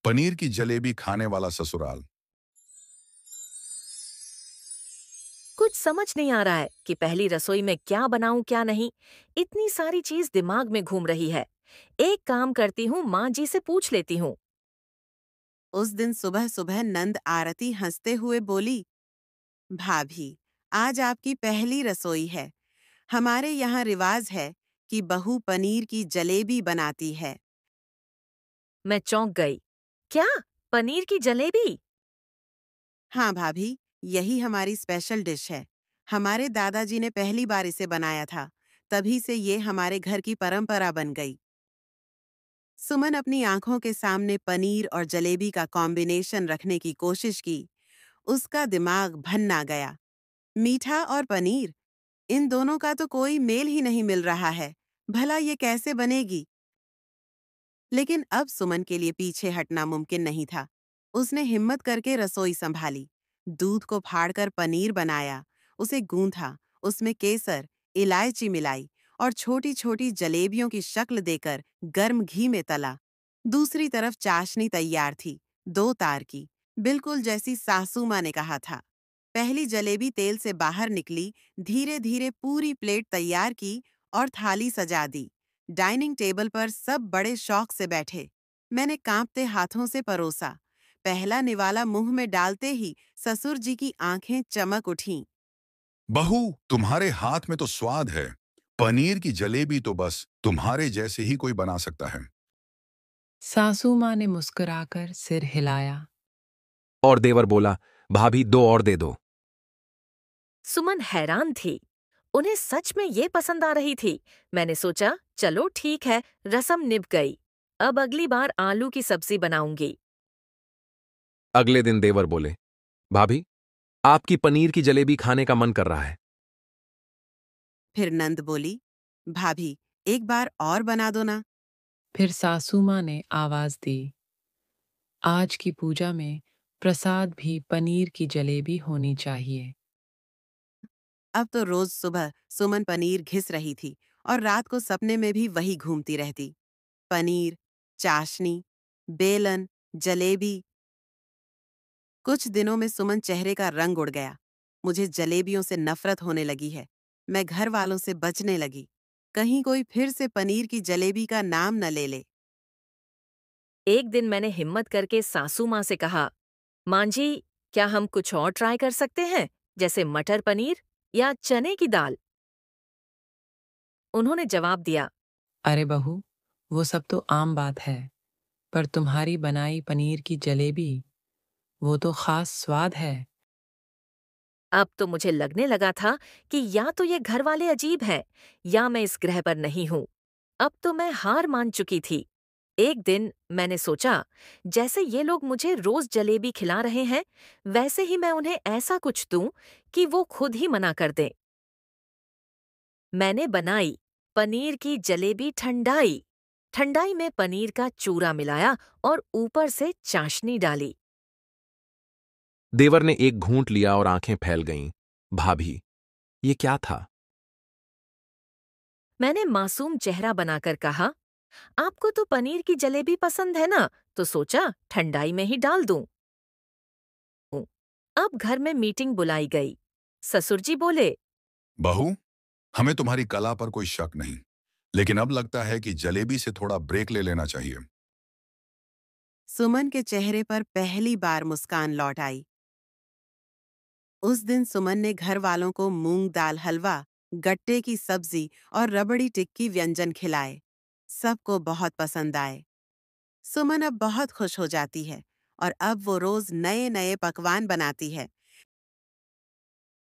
पनीर की जलेबी खाने वाला ससुराल। कुछ समझ नहीं आ रहा है कि पहली रसोई में क्या बनाऊं क्या नहीं। इतनी सारी चीज दिमाग में घूम रही है। एक काम करती हूँ, माँ जी से पूछ लेती हूँ। उस दिन सुबह सुबह नंद आरती हंसते हुए बोली, भाभी, आज आपकी पहली रसोई है। हमारे यहाँ रिवाज है कि बहू पनीर की जलेबी बनाती है। मैं चौंक गई। क्या? पनीर की जलेबी? हाँ भाभी, यही हमारी स्पेशल डिश है। हमारे दादाजी ने पहली बार इसे बनाया था, तभी से ये हमारे घर की परंपरा बन गई। सुमन अपनी आंखों के सामने पनीर और जलेबी का कॉम्बिनेशन रखने की कोशिश की। उसका दिमाग भन्ना गया। मीठा और पनीर, इन दोनों का तो कोई मेल ही नहीं मिल रहा है। भला ये कैसे बनेगी? लेकिन अब सुमन के लिए पीछे हटना मुमकिन नहीं था। उसने हिम्मत करके रसोई संभाली। दूध को फाड़कर पनीर बनाया, उसे गूंथा, उसमें केसर, इलायची मिलाई और छोटी-छोटी जलेबियों की शक्ल देकर गर्म घी में तला। दूसरी तरफ चाशनी तैयार थी, 2 तार की, बिल्कुल जैसी सासू माँ ने कहा था। पहली जलेबी तेल से बाहर निकली, धीरे-धीरे पूरी प्लेट तैयार की और थाली सजा दी। डाइनिंग टेबल पर सब बड़े शौक से बैठे। मैंने कांपते हाथों से परोसा। पहला निवाला मुंह में डालते ही ससुर जी की आंखें चमक उठीं। बहू, तुम्हारे हाथ में तो स्वाद है। पनीर की जलेबी तो बस तुम्हारे जैसे ही कोई बना सकता है। सासू माँ ने मुस्कुराकर सिर हिलाया। और देवर बोला, भाभी 2 और दे दो। सुमन हैरान थी। उन्हें सच में ये पसंद आ रही थी। मैंने सोचा, चलो ठीक है, रसम निभ गई। अब अगली बार आलू की सब्जी बनाऊंगी। अगले दिन देवर बोले, भाभी, आपकी पनीर की जलेबी खाने का मन कर रहा है। फिर नंद बोली, भाभी, एक बार और बना दो ना। फिर सासू माँ ने आवाज दी, आज की पूजा में प्रसाद भी पनीर की जलेबी होनी चाहिए। अब तो रोज सुबह सुमन पनीर घिस रही थी और रात को सपने में भी वही घूमती रहती। पनीर, चाशनी, बेलन, जलेबी। कुछ दिनों में सुमन चेहरे का रंग उड़ गया। मुझे जलेबियों से नफरत होने लगी है। मैं घर वालों से बचने लगी। कहीं कोई फिर से पनीर की जलेबी का नाम न ले ले। एक दिन मैंने हिम्मत करके सासू माँ से कहा, माँ जी, क्या हम कुछ और ट्राई कर सकते हैं, जैसे मटर पनीर या चने की दाल? उन्होंने जवाब दिया, अरे बहू, वो सब तो आम बात है, पर तुम्हारी बनाई पनीर की जलेबी, वो तो खास स्वाद है। अब तो मुझे लगने लगा था कि या तो ये घर वाले अजीब हैं, या मैं इस ग्रह पर नहीं हूँ। अब तो मैं हार मान चुकी थी। एक दिन मैंने सोचा, जैसे ये लोग मुझे रोज जलेबी खिला रहे हैं, वैसे ही मैं उन्हें ऐसा कुछ दूं कि वो खुद ही मना कर दें। मैंने बनाई पनीर की जलेबी ठंडाई। ठंडाई में पनीर का चूरा मिलाया और ऊपर से चाशनी डाली। देवर ने एक घूंट लिया और आंखें फैल गईं। भाभी, ये क्या था? मैंने मासूम चेहरा बनाकर कहा, आपको तो पनीर की जलेबी पसंद है ना, तो सोचा ठंडाई में ही डाल दूं। अब घर में मीटिंग बुलाई गई। ससुर जी बोले, बहू, हमें तुम्हारी कला पर कोई शक नहीं, लेकिन अब लगता है कि जलेबी से थोड़ा ब्रेक ले लेना चाहिए। सुमन के चेहरे पर पहली बार मुस्कान लौट आई। उस दिन सुमन ने घर वालों को मूंग दाल हलवा, गट्टे की सब्जी और रबड़ी टिक्की व्यंजन खिलाए। सबको बहुत पसंद आए। सुमन अब बहुत खुश हो जाती है और अब वो रोज नए नए पकवान बनाती है